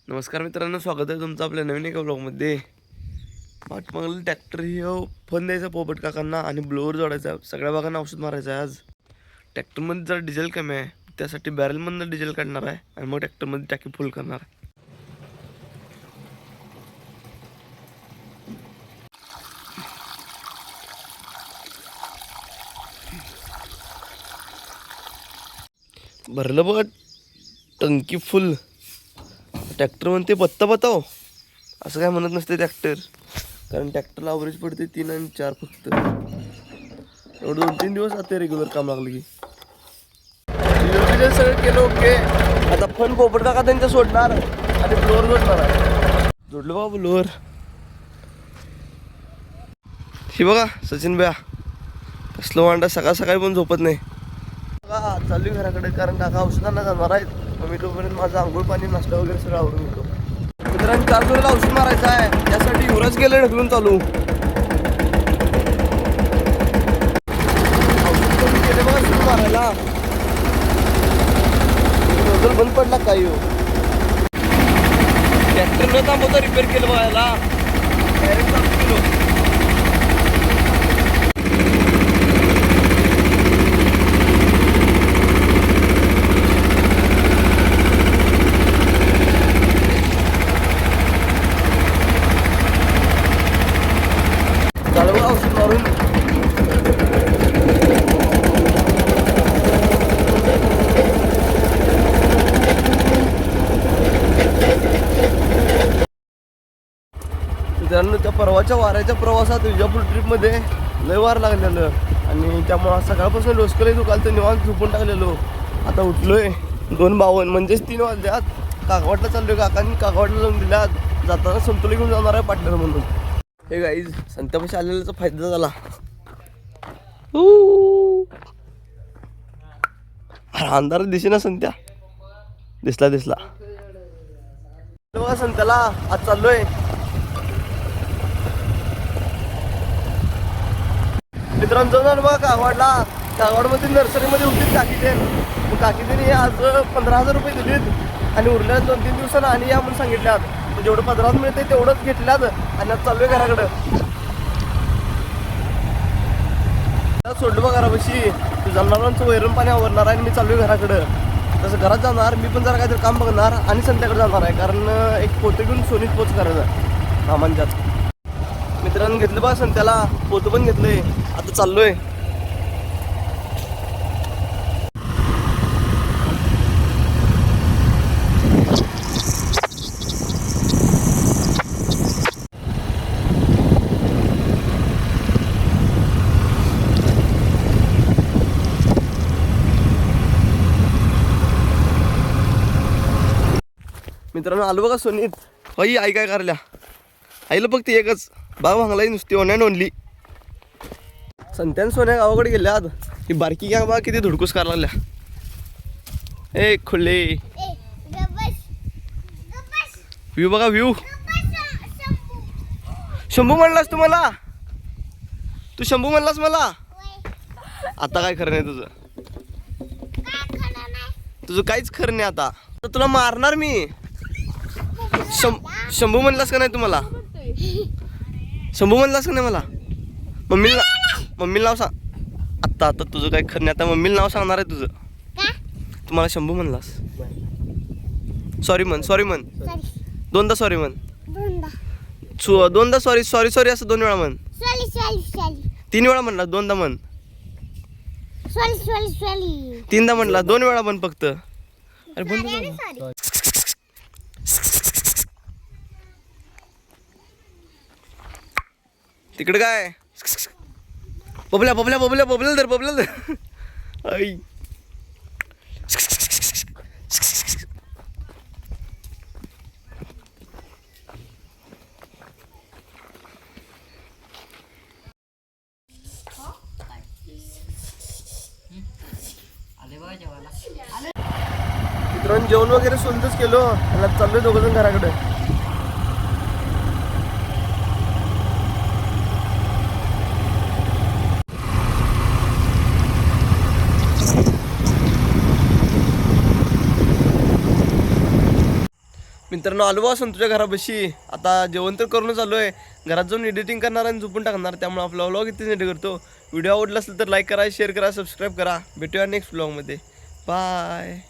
नमस्कार मित्रांनो, स्वागत आहे तुमचं आपल्या नवीन एका ब्लॉगमध्ये. पाठमागलं ट्रॅक्टर ही फन द्यायचा पोपट काकांना आणि ब्लोअर जोडायचा. सगळ्या भागांना औषध मारायचं आहे. आज ट्रॅक्टरमध्ये जरा डिझेल कमी आहे, त्यासाठी बॅरलमधनं डिझेल काढणार आहे आणि मग ट्रॅक्टरमध्ये टाकी फुल करणार आहे. भरलं बघा टंकी फुल. ट्रॅक्टर म्हणते बत्ता बताव, असं काय म्हणत नसते ट्रॅक्टर, कारण ट्रॅक्टरला ॲव्हरेज पडते 3 आणि 4 फक्त. एवढं 2-3 दिवस आता रेग्युलर काम लागलं की सगळं केलं. ओके, आता फन पोपट काका त्यांच्या सोडणार आणि ब्लोअर जोडणार आहे. जोडलं बाबा ब्लोअर. ही बघा सचिन भैया कसलं वांडा, सकाळ सकाळी पण झोपत नाही. बघा चालू घराकडे, कारण काका औषधांना जाणार आहेत. मग मी तोपर्यंत माझं आंघोळ पाणी नाश्ता वगैरे सगळं आवडून घेतो. मित्रांनो, 4 जोडीला औषध मारायचं आहे, त्यासाठी युवराज गेलं ढकलून चालू. औषध केले बघा सुरू मारायला. नोजल बंद पडला काही हो. ट्रॅक्टर न थांबवता रिपेअर केलं बघायला. डायरेक्ट चालू केलो. औषध मारून मित्रांनो, त्या परवाच्या वाऱ्याच्या प्रवासात विजापूर ट्रिपमध्ये लय वार लागलेलं आणि त्यामुळं सकाळपासून डोसकलंही दुखालतं. निवांत झोपून टाकलेलो. आता उठलोय 2:52 म्हणजेच 3 वाजल्यात. काकवाडला चाललोय. काकांनी काकवाडला जाऊन दिल्यात. जाताना संतुली घेऊन जाणार आहे पार्टनर म्हणून. हे गाईज, संत्यापाशी आलेल्याचा फायदा झाला. अंधार दिसेना संत्या. दिसला संत्याला. आज चाललोय मित्रांनो, जाऊन बघा कागवाडला. कागवाडमध्ये नर्सरीमध्ये होती काकीते. मग काकीने आज 15,000 रुपये दिलीत आणि उरल्या 2-3 दिवसानं आणि या म्हणून सांगितल्यात. जेवढं 15,000 मिळते तेवढंच घेतल्यात आणि आज चाललोय घराकडं. सोडलं बघा घरापाशी. जनावरांचं वैरण पाणी आवरणार आहे आणि मी चाललोय घराकडं. तसं घरात जाणार, मी पण जरा काहीतरी काम बघणार आणि संध्याकडे जाणार आहे, कारण एक पोतं घेऊन सोनीत पोच करायचं सामानच्यात. मित्रांनो, घेतलं बघा संत्याला, पोतं पण घेतलंय. आता चाललोय. मित्रांनो, आलो बघा सोनीत. आई काय करल्या. आईला फक्त एकच बाग भांगलाई नुसती ओन्यान ओनली. संत्यान सोन्या गावाकडे गेल्या. आज ही बारकी घ्या बघा किती धुडकूस करायला लागल्या. ए खुले व्ह्यू बघा, व्ह्यू. शंभू म्हणलास तू मला. तू शंभू म्हणलास मला. आता काय खरं नाही तुझं काहीच खरं नाही. आता तुला मारणार मी. शंभू म्हणलास का नाही तुम्हाला. शंभू म्हणलास का नाही मला. मम्मीला नाव सांग. आता तुझं काय खरं नाही. आता मम्मीला नाव सांगणार आहे तुझं. तुम्हाला शंभू म्हणलास. सॉरी म्हण. 2दा सॉरी म्हण. 2दा सॉरी असं 2 वेळा म्हण. 3 वेळा म्हणला. 2दा म्हण. 3दा म्हणला. 2 वेळा म्हण फक्त. अरे बंद. तिकडे काय बबल्या धर. आई मित्रांनो, जेवण वगैरे सोनतच केलो आणि चाललोय दोघंजण घराकडे. मित्रांनो आलो बा तुझ्या घरापाशी. आता जेवण तर करूनच आलो आहे. घरात जाऊन एडिटिंग करणार आणि झोपून टाकणार. त्यामुळे आपला व्लॉग इथेच एडिट करतो. व्हिडिओ आवडला असेल तर लाईक करा, शेअर करा, सबस्क्राईब करा. भेटूया नेक्स्ट व्लॉगमध्ये. बाय.